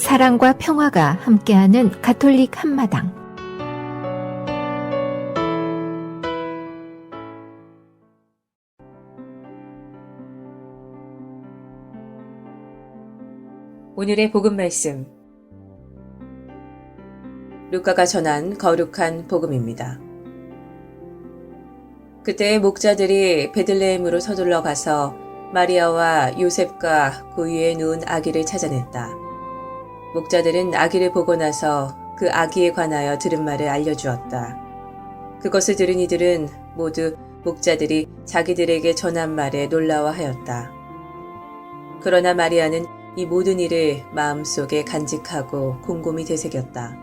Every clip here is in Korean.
사랑과 평화가 함께하는 가톨릭 한마당. 오늘의 복음 말씀, 루카가 전한 거룩한 복음입니다. 그때 목자들이 베들레헴으로 서둘러 가서 마리아와 요셉과 그 위에 누운 아기를 찾아냈다. 목자들은 아기를 보고 나서 그 아기에 관하여 들은 말을 알려주었다. 그것을 들은 이들은 모두 목자들이 자기들에게 전한 말에 놀라워하였다. 그러나 마리아는 이 모든 일을 마음속에 간직하고 곰곰이 되새겼다.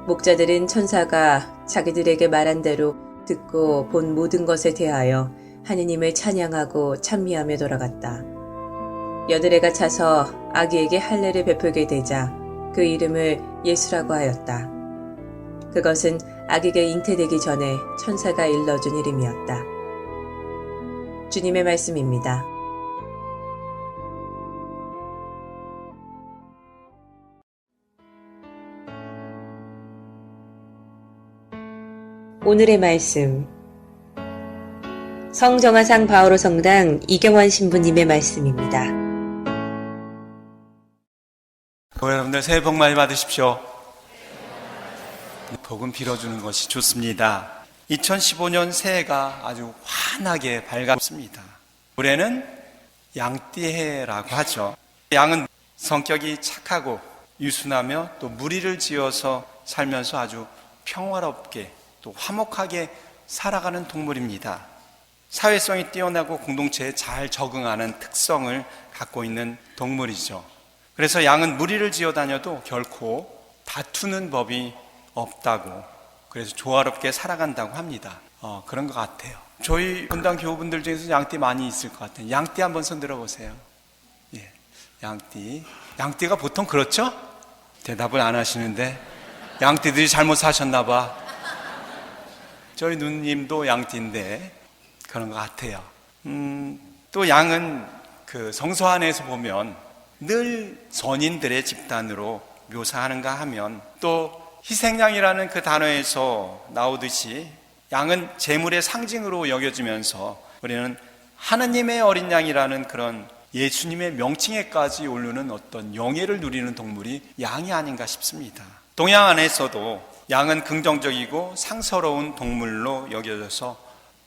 목자들은 천사가 자기들에게 말한 대로 듣고 본 모든 것에 대하여 하느님을 찬양하고 찬미하며 돌아갔다. 여드레가 차서 아기에게 할례를 베풀게 되자 그 이름을 예수라고 하였다. 그것은 아기가 잉태되기 전에 천사가 일러준 이름이었다. 주님의 말씀입니다. 오늘의 말씀, 성정화상 바오로 성당 이경환 신부님의 말씀입니다. 여러분들 새해 복 많이 받으십시오. 복음 빌어주는 것이 좋습니다. 2015년 새해가 아주 환하게 밝았습니다. 올해는 양띠해라고 하죠. 양은 성격이 착하고 유순하며 또 무리를 지어서 살면서 아주 평화롭게 또 화목하게 살아가는 동물입니다. 사회성이 뛰어나고 공동체에 잘 적응하는 특성을 갖고 있는 동물이죠. 그래서 양은 무리를 지어 다녀도 결코 다투는 법이 없다고, 그래서 조화롭게 살아간다고 합니다. 그런 것 같아요. 저희 분당 교우분들 중에서 양띠 많이 있을 것 같아요. 양띠 한번 손 들어보세요. 예, 양띠. 양띠가 보통 그렇죠? 대답을 안 하시는데 양띠들이 잘못 사셨나 봐. 저희 누님도 양띠인데 그런 것 같아요. 또 양은 그 성서 안에서 보면 늘 선인들의 집단으로 묘사하는가 하면 또 희생양이라는 그 단어에서 나오듯이 양은 제물의 상징으로 여겨지면서 우리는 하느님의 어린 양이라는 그런 예수님의 명칭에까지 오르는 어떤 영예를 누리는 동물이 양이 아닌가 싶습니다. 동양 안에서도 양은 긍정적이고 상서로운 동물로 여겨져서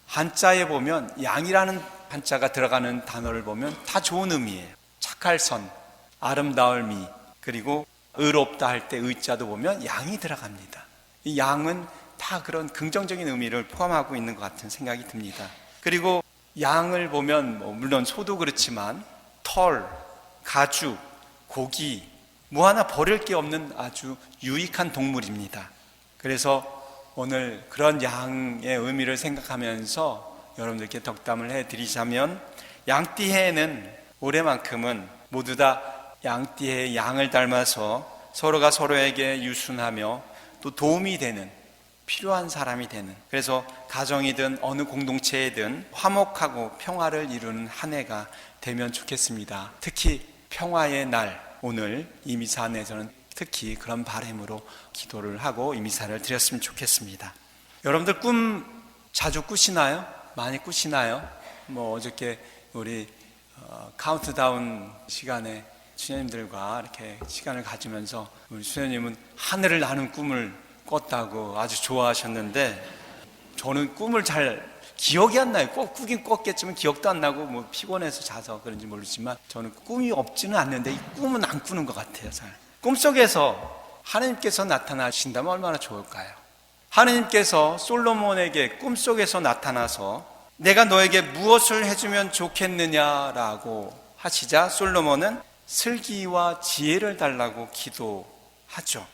한자에 보면 양이라는 한자가 들어가는 단어를 보면 다 좋은 의미예요. 착할 선, 아름다울 미, 그리고 의롭다 할 때 의자도 보면 양이 들어갑니다. 이 양은 다 그런 긍정적인 의미를 포함하고 있는 것 같은 생각이 듭니다. 그리고 양을 보면 물론 소도 그렇지만 털, 가죽, 고기 뭐 하나 버릴 게 없는 아주 유익한 동물입니다. 그래서 오늘 그런 양의 의미를 생각하면서 여러분들께 덕담을 해드리자면, 양띠해는 올해만큼은 모두 다 양띠의 양을 닮아서 서로가 서로에게 유순하며 또 도움이 되는, 필요한 사람이 되는, 그래서 가정이든 어느 공동체이든 화목하고 평화를 이루는 한 해가 되면 좋겠습니다. 특히 평화의 날, 오늘 이 미사 안에서는 특히 그런 바람으로 기도를 하고 이 미사를 드렸으면 좋겠습니다. 여러분들 꿈 자주 꾸시나요? 많이 꾸시나요? 어저께 우리 카운트다운 시간에 수녀님들과 이렇게 시간을 가지면서 우리 수녀님은 하늘을 나는 꿈을 꿨다고 아주 좋아하셨는데, 저는 꿈을 잘 기억이 안 나요. 꼭 꾸긴 꿨겠지만 기억도 안 나고 피곤해서 자서 그런지 모르지만 저는 꿈이 없지는 않는데 이 꿈은 안 꾸는 것 같아요. 잘 꿈속에서 하느님께서 나타나신다면 얼마나 좋을까요? 하느님께서 솔로몬에게 꿈속에서 나타나서 내가 너에게 무엇을 해주면 좋겠느냐라고 하시자 솔로몬은 슬기와 지혜를 달라고 기도하죠.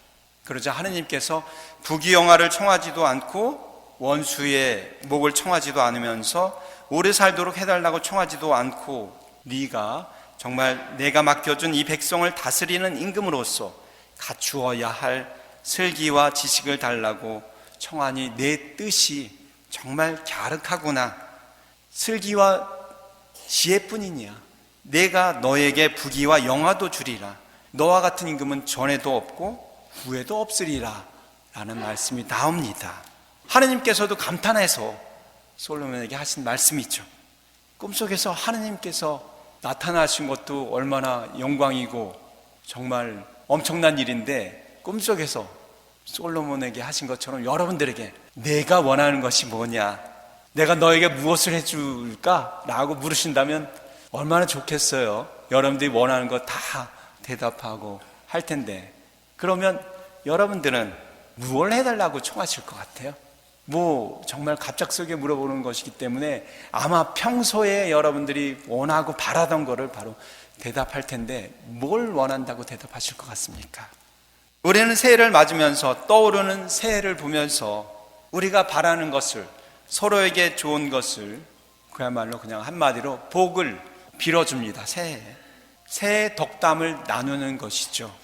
그러자 하느님께서 부귀영화를 청하지도 않고 원수의 목을 청하지도 않으면서 오래 살도록 해달라고 청하지도 않고, 네가 정말 내가 맡겨준 이 백성을 다스리는 임금으로서 갖추어야 할 슬기와 지식을 달라고 청하니 내 뜻이 정말 갸륵하구나. 슬기와 지혜뿐이냐. 내가 너에게 부귀와 영화도 주리라. 너와 같은 임금은 전에도 없고 후에도 없으리라 라는 말씀이 나옵니다. 하느님께서도 감탄해서 솔로몬에게 하신 말씀이죠. 꿈속에서 하느님께서 나타나신 것도 얼마나 영광이고 정말 엄청난 일인데, 꿈속에서 솔로몬에게 하신 것처럼 여러분들에게 내가 원하는 것이 뭐냐, 내가 너에게 무엇을 해줄까? 라고 물으신다면 얼마나 좋겠어요. 여러분들이 원하는 거 다 대답하고 할 텐데, 그러면 여러분들은 무엇을 해달라고 청하실 것 같아요? 정말 갑작스럽게 물어보는 것이기 때문에 아마 평소에 여러분들이 원하고 바라던 거를 바로 대답할 텐데, 뭘 원한다고 대답하실 것 같습니까? 우리는 새해를 맞으면서, 떠오르는 새해를 보면서 우리가 바라는 것을, 서로에게 좋은 것을, 그야말로 그냥 한마디로 복을 빌어줍니다. 새해 덕담을 나누는 것이죠.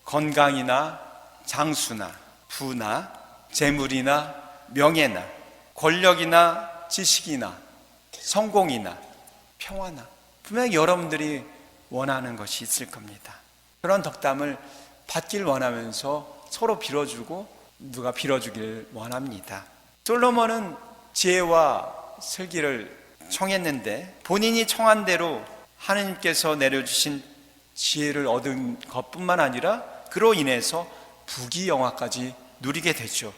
건강이나 장수나 부나 재물이나 명예나 권력이나 지식이나 성공이나 평화나, 분명히 여러분들이 원하는 것이 있을 겁니다. 그런 덕담을 받길 원하면서 서로 빌어주고 누가 빌어주길 원합니다. 솔로몬은 지혜와 슬기를 청했는데, 본인이 청한 대로 하느님께서 내려주신 지혜를 얻은 것뿐만 아니라 그로 인해서 부귀영화까지 누리게 되죠.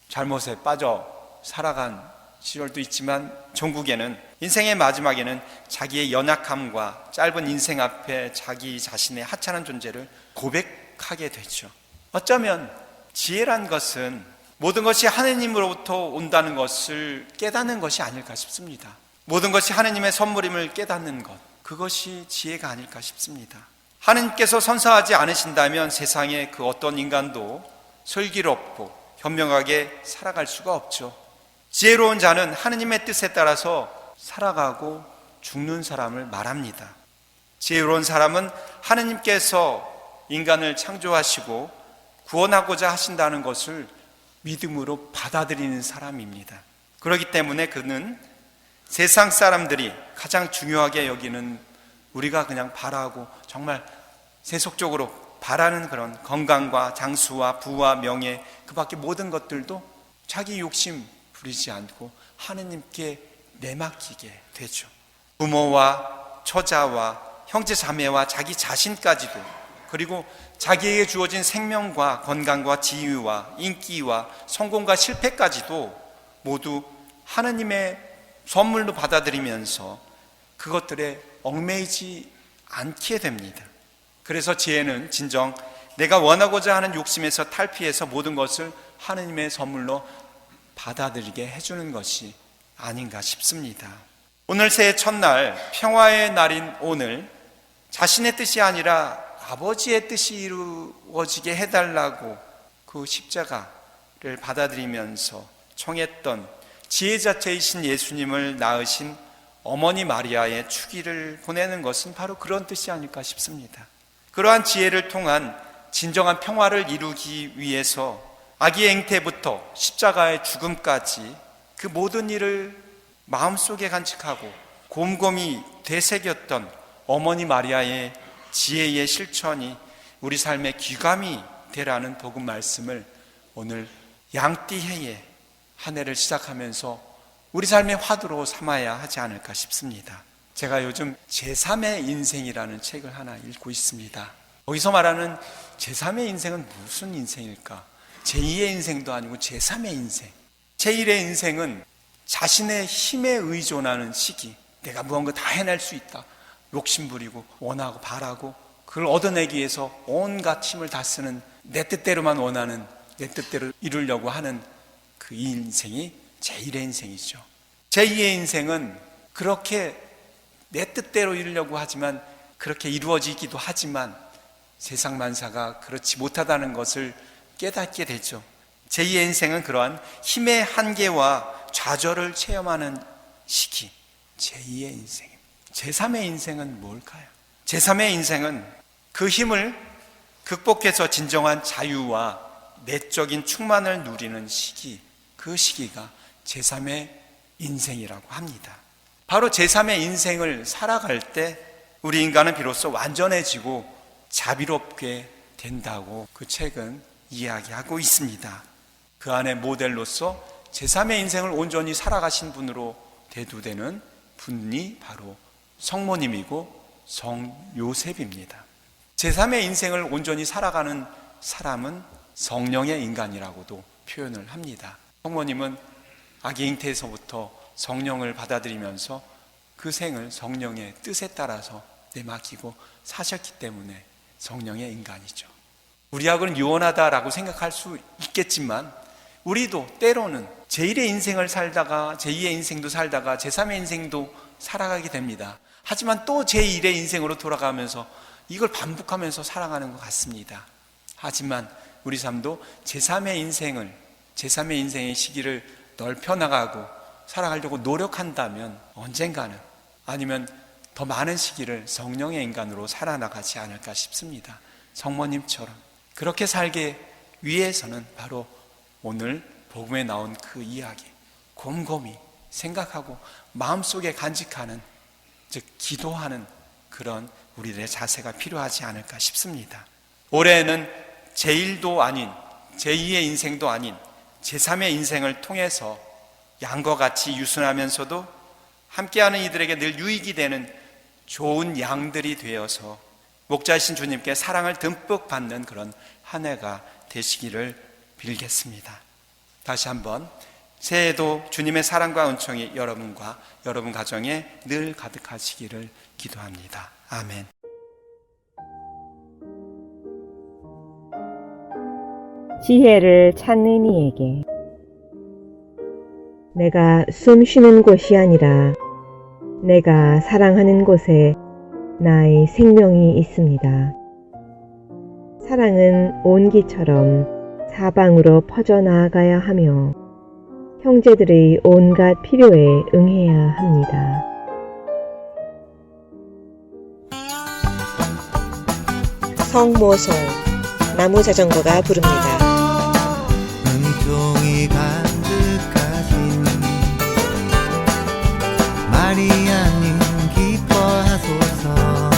잘못에 빠져 살아간 시절도 있지만, 종국에는, 인생의 마지막에는 자기의 연약함과 짧은 인생 앞에 자기 자신의 하찮은 존재를 고백하게 되죠. 어쩌면 지혜란 것은 모든 것이 하느님으로부터 온다는 것을 깨닫는 것이 아닐까 싶습니다. 모든 것이 하느님의 선물임을 깨닫는 것, 그것이 지혜가 아닐까 싶습니다. 하느님께서 선사하지 않으신다면 세상에 그 어떤 인간도 슬기롭고 현명하게 살아갈 수가 없죠. 지혜로운 자는 하느님의 뜻에 따라서 살아가고 죽는 사람을 말합니다. 지혜로운 사람은 하느님께서 인간을 창조하시고 구원하고자 하신다는 것을 믿음으로 받아들이는 사람입니다. 그렇기 때문에 그는 세상 사람들이 가장 중요하게 여기는, 우리가 그냥 바라고 정말 세속적으로 바라는 그런 건강과 장수와 부와 명예, 그 밖에 모든 것들도 자기 욕심 부리지 않고 하느님께 내맡기게 되죠. 부모와 처자와 형제 자매와 자기 자신까지도, 그리고 자기에게 주어진 생명과 건강과 지위와 인기와 성공과 실패까지도 모두 하느님의 선물로 받아들이면서 그것들에 얽매이지 않게 됩니다. 그래서 지혜는 진정 내가 원하고자 하는 욕심에서 탈피해서 모든 것을 하느님의 선물로 받아들이게 해주는 것이 아닌가 싶습니다. 오늘 새해 첫날, 평화의 날인 오늘, 자신의 뜻이 아니라 아버지의 뜻이 이루어지게 해달라고 그 십자가를 받아들이면서 청했던 지혜 자체이신 예수님을 낳으신 어머니 마리아의 축일을 보내는 것은 바로 그런 뜻이 아닐까 싶습니다. 그러한 지혜를 통한 진정한 평화를 이루기 위해서 아기의 잉태부터 십자가의 죽음까지 그 모든 일을 마음속에 간직하고 곰곰이 되새겼던 어머니 마리아의 지혜의 실천이 우리 삶의 귀감이 되라는 복음 말씀을 오늘 양띠해에 한 해를 시작하면서 우리 삶의 화두로 삼아야 하지 않을까 싶습니다. 제가 요즘 제3의 인생이라는 책을 하나 읽고 있습니다. 거기서 말하는 제3의 인생은 무슨 인생일까? 제2의 인생도 아니고 제3의 인생. 제1의 인생은 자신의 힘에 의존하는 시기, 내가 무언가 다 해낼 수 있다, 욕심부리고 원하고 바라고 그걸 얻어내기 위해서 온갖 힘을 다 쓰는, 내 뜻대로만 원하는, 내 뜻대로 이루려고 하는 그 인생이 제1의 인생이죠. 제2의 인생은 그렇게 내 뜻대로 이루려고 하지만, 그렇게 이루어지기도 하지만 세상 만사가 그렇지 못하다는 것을 깨닫게 되죠. 제2의 인생은 그러한 힘의 한계와 좌절을 체험하는 시기, 제2의 인생입니다. 제3의 인생은 뭘까요? 제3의 인생은 그 힘을 극복해서 진정한 자유와 내적인 충만을 누리는 시기, 그 시기가 제3의 인생이라고 합니다. 바로 제3의 인생을 살아갈 때 우리 인간은 비로소 완전해지고 자비롭게 된다고 그 책은 이야기하고 있습니다. 그 안에 모델로서 제3의 인생을 온전히 살아가신 분으로 대두되는 분이 바로 성모님이고 성 요셉입니다. 제3의 인생을 온전히 살아가는 사람은 성령의 인간이라고도 표현을 합니다. 성모님은 아기 잉태에서부터 성령을 받아들이면서 그 생을 성령의 뜻에 따라서 내맡기고 사셨기 때문에 성령의 인간이죠. 우리하고는 유언하다라고 생각할 수 있겠지만 우리도 때로는 제1의 인생을 살다가 제2의 인생도 살다가 제3의 인생도 살아가게 됩니다. 하지만 또 제1의 인생으로 돌아가면서 이걸 반복하면서 살아가는 것 같습니다. 하지만 우리 삶도 제3의 인생의 시기를 넓혀나가고 살아가려고 노력한다면 언젠가는 아니면 더 많은 시기를 성령의 인간으로 살아나가지 않을까 싶습니다. 성모님처럼 그렇게 살기 위해서는 바로 오늘 복음에 나온 그 이야기 곰곰이 생각하고 마음속에 간직하는, 즉 기도하는 그런 우리들의 자세가 필요하지 않을까 싶습니다. 올해는 제1도 아닌 제2의 인생도 아닌 제3의 인생을 통해서 양과 같이 유순하면서도 함께하는 이들에게 늘 유익이 되는 좋은 양들이 되어서 목자이신 주님께 사랑을 듬뿍 받는 그런 한 해가 되시기를 빌겠습니다. 다시 한번 새해에도 주님의 사랑과 은총이 여러분과 여러분 가정에 늘 가득하시기를 기도합니다. 아멘. 지혜를 찾는 이에게 내가 숨 쉬는 곳이 아니라 내가 사랑하는 곳에 나의 생명이 있습니다. 사랑은 온기처럼 사방으로 퍼져나가야 하며 형제들의 온갖 필요에 응해야 합니다. 성모송 나무자전거가 부릅니다. 은총이 가득하신 마리아님 기뻐하소서.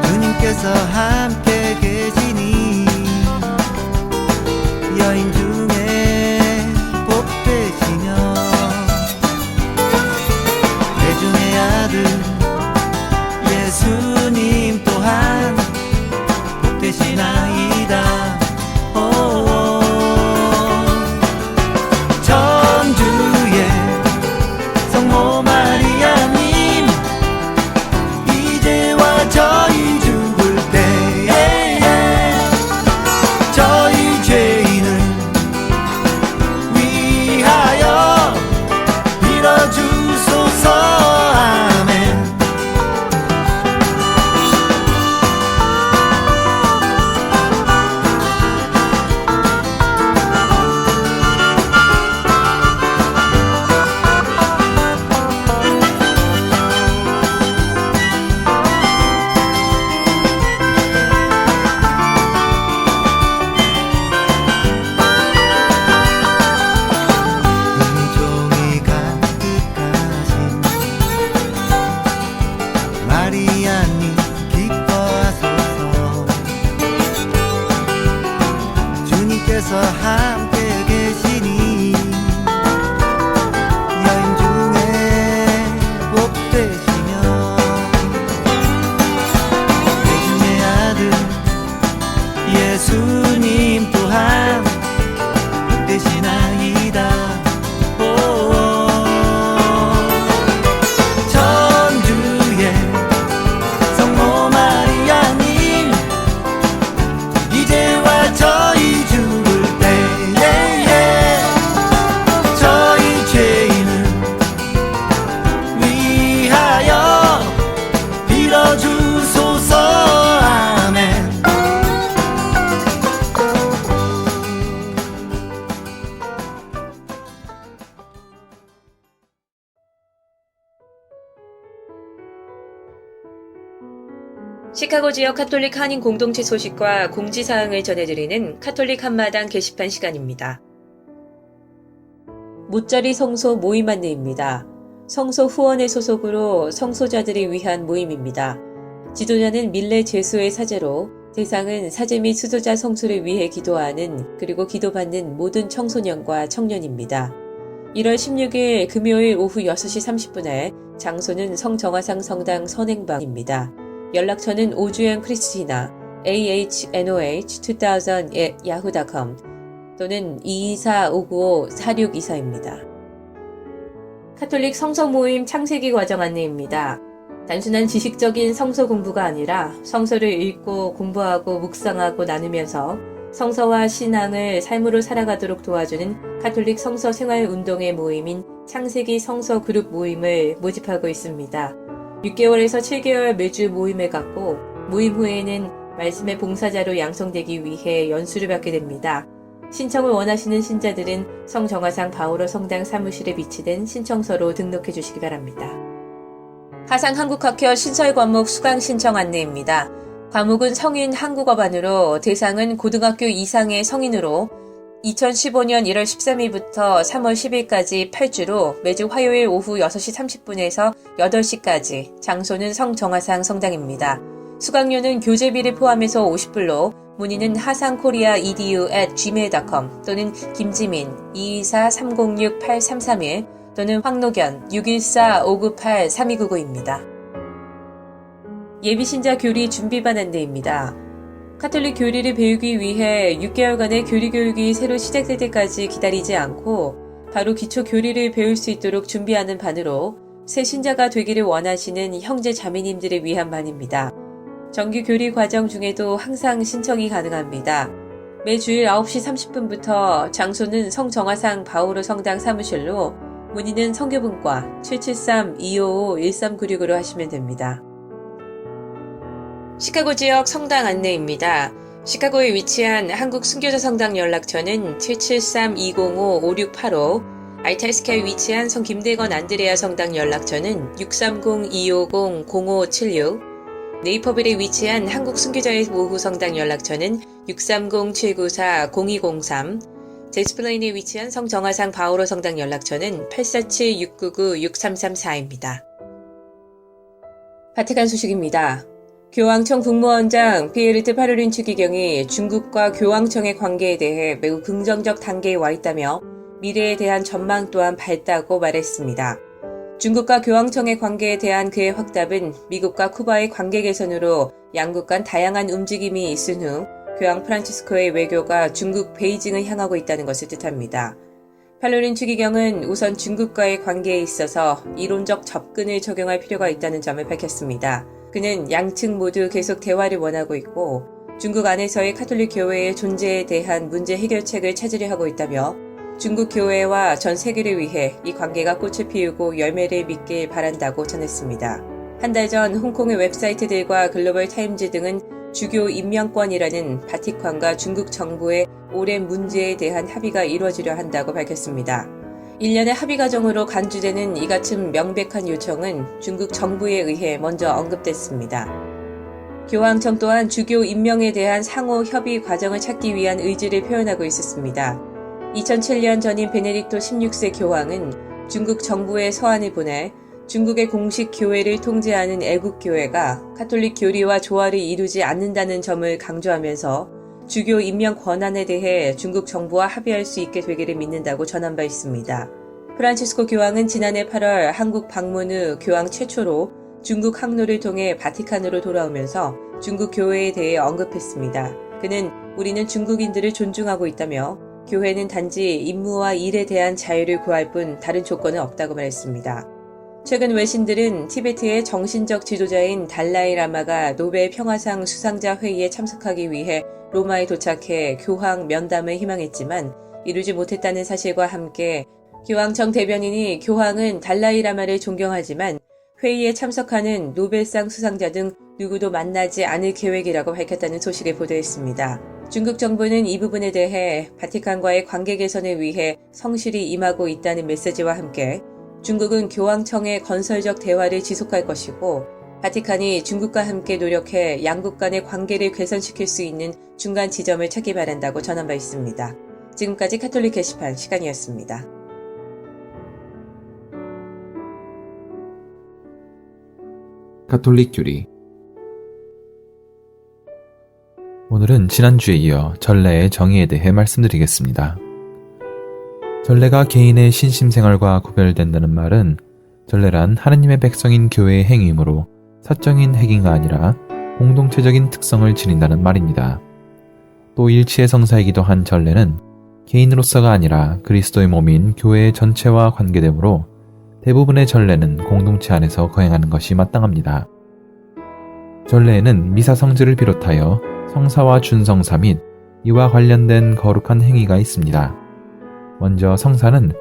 주님께서 함께 계시니 여인 중에 복되시며 대중의 아들 예수님 또한 복되시나이다. 전주의 성모 마리아님 이제와 저희 죽을 때에 저희 죄인을 위하여 빌어주소서. 아멘. 은총이 가득하신 마리아님 기뻐하소서. 주님께서 함께 계시니 여인 중에 복되시며 대중의 아들 예수님 또한 복되시나이다. 전주의 성모 마리아님 이제와 저희 죽을 때에 저희 죄인을 위하여 빌어주소서. 아멘. 시카고 지역 카톨릭 한인 공동체 소식과 공지사항을 전해드리는 카톨릭 한마당 게시판 시간입니다. 무짜리 성소 모임 안내입니다. 성소 후원회 소속으로 성소자들을 위한 모임입니다. 지도자는 밀레 제수의 사제로 대상은 사제 및 수도자 성수를 위해 기도하는 그리고 기도받는 모든 청소년과 청년입니다. 1월 16일 금요일 오후 6시 30분에 장소는 성정화상 성당 선행방입니다. 연락처는 오주연 크리스티나 ahnoh2000@yahoo.com 또는 224-595-4624입니다. 카톨릭 성서 모임 창세기 과정 안내입니다. 단순한 지식적인 성서 공부가 아니라 성서를 읽고 공부하고 묵상하고 나누면서 성서와 신앙을 삶으로 살아가도록 도와주는 카톨릭 성서 생활 운동의 모임인 창세기 성서 그룹 모임을 모집하고 있습니다. 6개월에서 7개월 매주 모임을 갖고 모임 후에는 말씀의 봉사자로 양성되기 위해 연수를 받게 됩니다. 신청을 원하시는 신자들은 성정화상 바오로 성당 사무실에 비치된 신청서로 등록해 주시기 바랍니다. 하상 한국학교 신설 과목 수강 신청 안내입니다. 과목은 성인 한국어반으로 대상은 고등학교 이상의 성인으로 2015년 1월 13일부터 3월 10일까지 8주로 매주 화요일 오후 6시 30분에서 8시까지 장소는 성정화상 성당입니다. 수강료는 교재비를 포함해서 50불로 문의는 hasankorea.edu@gmail.com 또는 김지민 224-306-8331 또는 황노견 614-598-3299입니다. 예비신자 교리 준비반 안내입니다. 카톨릭 교리를 배우기 위해 6개월간의 교리 교육이 새로 시작될 때까지 기다리지 않고 바로 기초 교리를 배울 수 있도록 준비하는 반으로 새 신자가 되기를 원하시는 형제 자매님들을 위한 반입니다. 정규 교리 과정 중에도 항상 신청이 가능합니다. 매주일 9시 30분부터 장소는 성정화상 바오로 성당 사무실로 문의는 성교분과 773-255-1396으로 하시면 됩니다. 시카고 지역 성당 안내입니다. 시카고에 위치한 한국 순교자 성당 연락처는 773-205-5685, 알타스카에 위치한 성 김대건 안드레아 성당 연락처는 630-250-0576, 네이퍼빌에 위치한 한국 순교자의 보호 성당 연락처는 630-794-0203, 제스플레인에 위치한 성정화상 바오로 성당 연락처는 847-699-6334입니다. 바티칸 소식입니다. 교황청 국무원장 피에르트 파롤린 추기경이 중국과 교황청의 관계에 대해 매우 긍정적 단계에 와 있다며 미래에 대한 전망 또한 밝다고 말했습니다. 중국과 교황청의 관계에 대한 그의 확답은 미국과 쿠바의 관계 개선으로 양국 간 다양한 움직임이 있은 후 교황 프란치스코의 외교가 중국 베이징을 향하고 있다는 것을 뜻합니다. 팔로린 추기경은 우선 중국과의 관계에 있어서 이론적 접근을 적용할 필요가 있다는 점을 밝혔습니다. 그는 양측 모두 계속 대화를 원하고 있고 중국 안에서의 카톨릭 교회의 존재에 대한 문제 해결책을 찾으려 하고 있다며 중국 교회와 전 세계를 위해 이 관계가 꽃을 피우고 열매를 맺길 바란다고 전했습니다. 한 달 전 홍콩의 웹사이트들과 글로벌 타임즈 등은 주교 임명권이라는 바티칸과 중국 정부의 오랜 문제에 대한 합의가 이루어지려 한다고 밝혔습니다. 1년의 합의 과정으로 간주되는 이 같은 명백한 요청은 중국 정부에 의해 먼저 언급됐습니다. 교황청 또한 주교 임명에 대한 상호 협의 과정을 찾기 위한 의지를 표현하고 있었습니다. 2007년 전임 베네딕토 16세 교황은 중국 정부에 서한을 보내 중국의 공식 교회를 통제하는 애국교회가 카톨릭 교리와 조화를 이루지 않는다는 점을 강조하면서 주교 임명 권한에 대해 중국 정부와 합의할 수 있게 되기를 믿는다고 전한 바 있습니다. 프란치스코 교황은 지난해 8월 한국 방문 후 교황 최초로 중국 항로를 통해 바티칸으로 돌아오면서 중국 교회에 대해 언급했습니다. 그는 우리는 중국인들을 존중하고 있다며 교회는 단지 임무와 일에 대한 자유를 구할 뿐 다른 조건은 없다고 말했습니다. 최근 외신들은 티베트의 정신적 지도자인 달라이 라마가 노벨 평화상 수상자 회의에 참석하기 위해 로마에 도착해 교황 면담을 희망했지만 이루지 못했다는 사실과 함께 교황청 대변인이 교황은 달라이 라마를 존경하지만 회의에 참석하는 노벨상 수상자 등 누구도 만나지 않을 계획이라고 밝혔다는 소식을 보도했습니다. 중국 정부는 이 부분에 대해 바티칸과의 관계 개선을 위해 성실히 임하고 있다는 메시지와 함께 중국은 교황청의 건설적 대화를 지속할 것이고 바티칸이 중국과 함께 노력해 양국 간의 관계를 개선시킬 수 있는 중간 지점을 찾기 바란다고 전한 바 있습니다. 지금까지 카톨릭 게시판 시간이었습니다. 카톨릭 교리 오늘은 지난주에 이어 전례의 정의에 대해 말씀드리겠습니다. 전례가 개인의 신심생활과 구별된다는 말은 전례란 하느님의 백성인 교회의 행위이므로 사적인 행위가 아니라 공동체적인 특성을 지닌다는 말입니다. 또 일치의 성사이기도 한 전례는 개인으로서가 아니라 그리스도의 몸인 교회 전체와 관계되므로 대부분의 전례는 공동체 안에서 거행하는 것이 마땅합니다. 전례에는 미사 성지를 비롯하여 성사와 준성사 및 이와 관련된 거룩한 행위가 있습니다. 먼저 성사는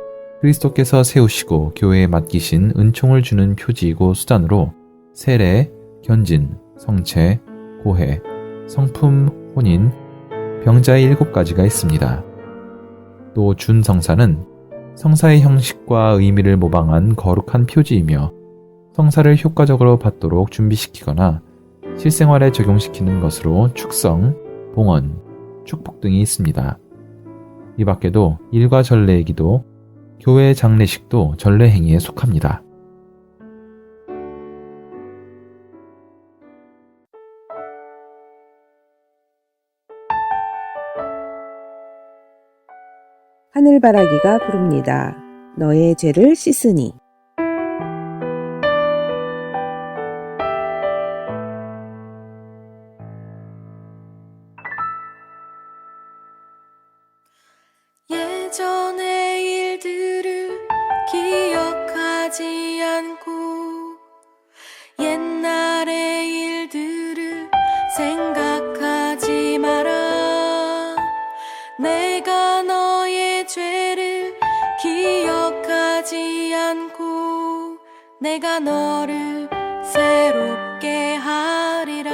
그리스도께서 세우시고 교회에 맡기신 은총을 주는 표지이고 수단으로 세례, 견진, 성체, 고해, 성품, 혼인, 병자의 7가지가 있습니다. 또 준성사는 성사의 형식과 의미를 모방한 거룩한 표지이며 성사를 효과적으로 받도록 준비시키거나 실생활에 적용시키는 것으로 축성, 봉헌, 축복 등이 있습니다. 이 밖에도 일과 전례의 기도, 교회 장례식도 전례 행위에 속합니다. 하늘바라기가 부릅니다. 너의 죄를 씻으니. 예전의 일들을 기억하지 않고 옛날의 일들을 생각하지 마라. 내가 너의 죄를 기억하지 않고 내가 너를 새롭게 하리라.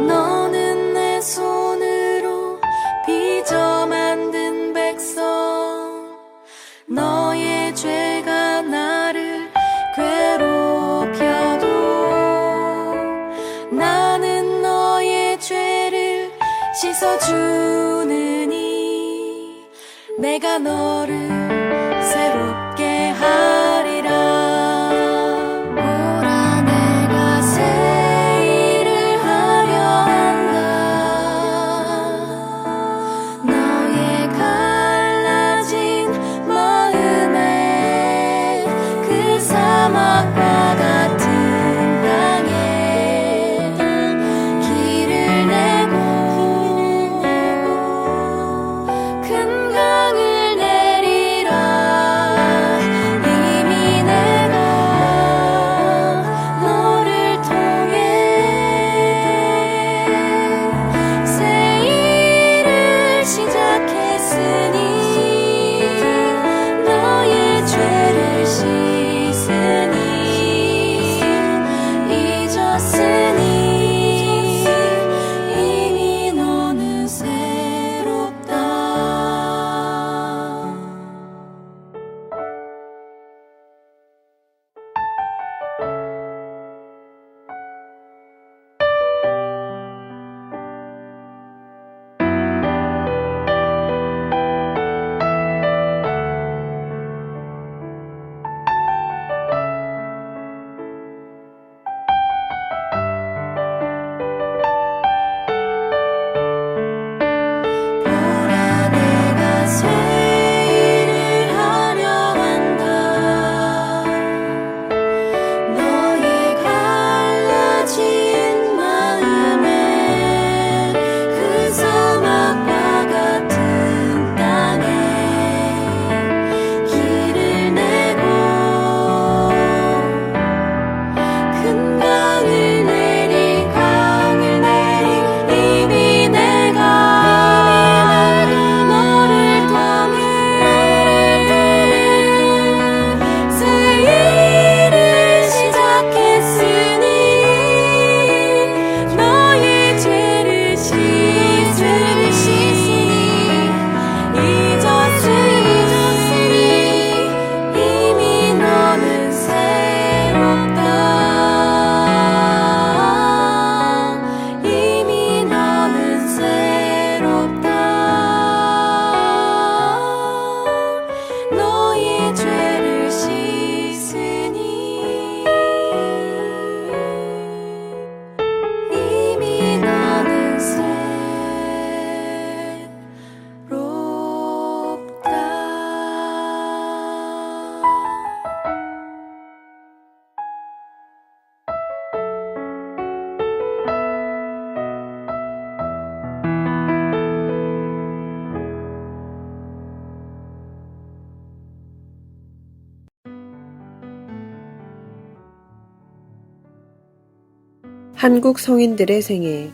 너는 내 손으로 빚어 만든 백성, 너의 죄가 나를 괴롭혀도 나는 너의 죄를 씻어주느니 내가 너를 새롭게 하리라. 오라 내가 새 일을 하려 한다. 너의 갈라진 마음에 그 사막과 같은 땅에 길을 내고 큰 강을 내리리라. 한국 성인들의 생애.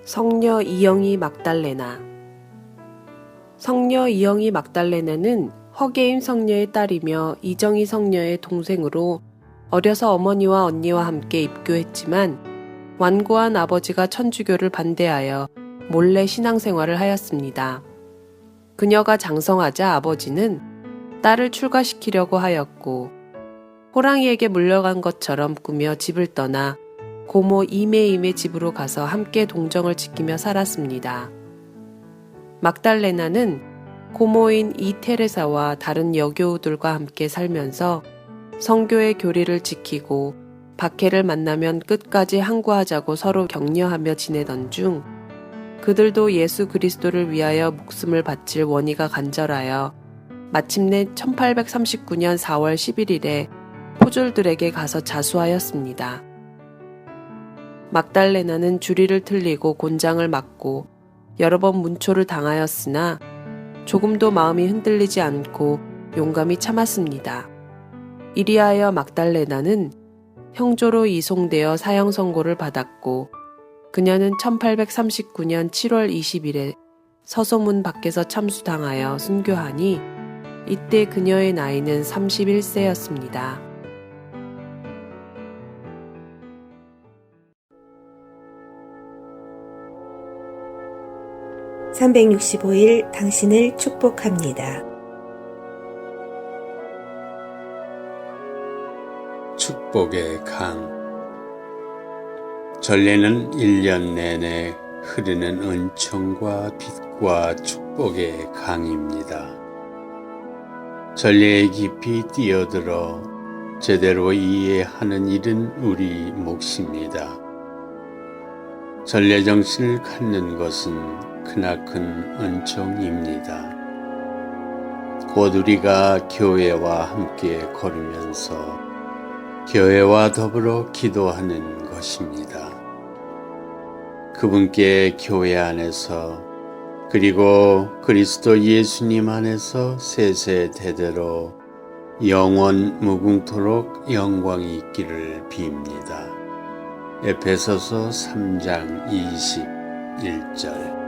성녀 이영희 막달레나. 성녀 이영희 막달레나는 허게임 성녀의 딸이며 이정희 성녀의 동생으로 어려서 어머니와 언니와 함께 입교했지만 완고한 아버지가 천주교를 반대하여 몰래 신앙생활을 하였습니다. 그녀가 장성하자 아버지는 딸을 출가시키려고 하였고 호랑이에게 물려간 것처럼 꾸며 집을 떠나 고모 이메임의 집으로 가서 함께 동정을 지키며 살았습니다. 막달레나는 고모인 이테레사와 다른 여교우들과 함께 살면서 성교의 교리를 지키고 박해를 만나면 끝까지 항구하자고 서로 격려하며 지내던 중 그들도 예수 그리스도를 위하여 목숨을 바칠 원의가 간절하여 마침내 1839년 4월 11일에 포졸들에게 가서 자수하였습니다. 막달레나는 주리를 틀리고 곤장을 맞고 여러 번 문초를 당하였으나 조금도 마음이 흔들리지 않고 용감히 참았습니다. 이리하여 막달레나는 형조로 이송되어 사형 선고를 받았고 그녀는 1839년 7월 20일에 서소문 밖에서 참수당하여 순교하니 이때 그녀의 나이는 31세였습니다. (365일) 당신을 축복합니다. 축복의 강. 전례는 1년 내내 흐르는 은총과 빛과 축복의 강입니다. 전례에 깊이 뛰어들어 제대로 이해하는 일은 우리 몫입니다. 전례 정신을 갖는 것은 크나큰 은총입니다. 곧 우리가 교회와 함께 걸으면서 교회와 더불어 기도하는 것입니다. 그분께 교회 안에서 그리고 그리스도 예수님 안에서 세세대대로 영원 무궁토록 영광이 있기를 빕니다. 에베소서 3장 21절.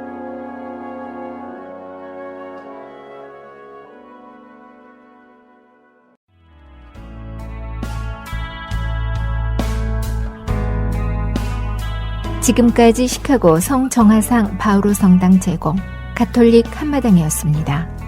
지금까지 시카고 성정화상 바오로 성당 제공 가톨릭 한마당이었습니다.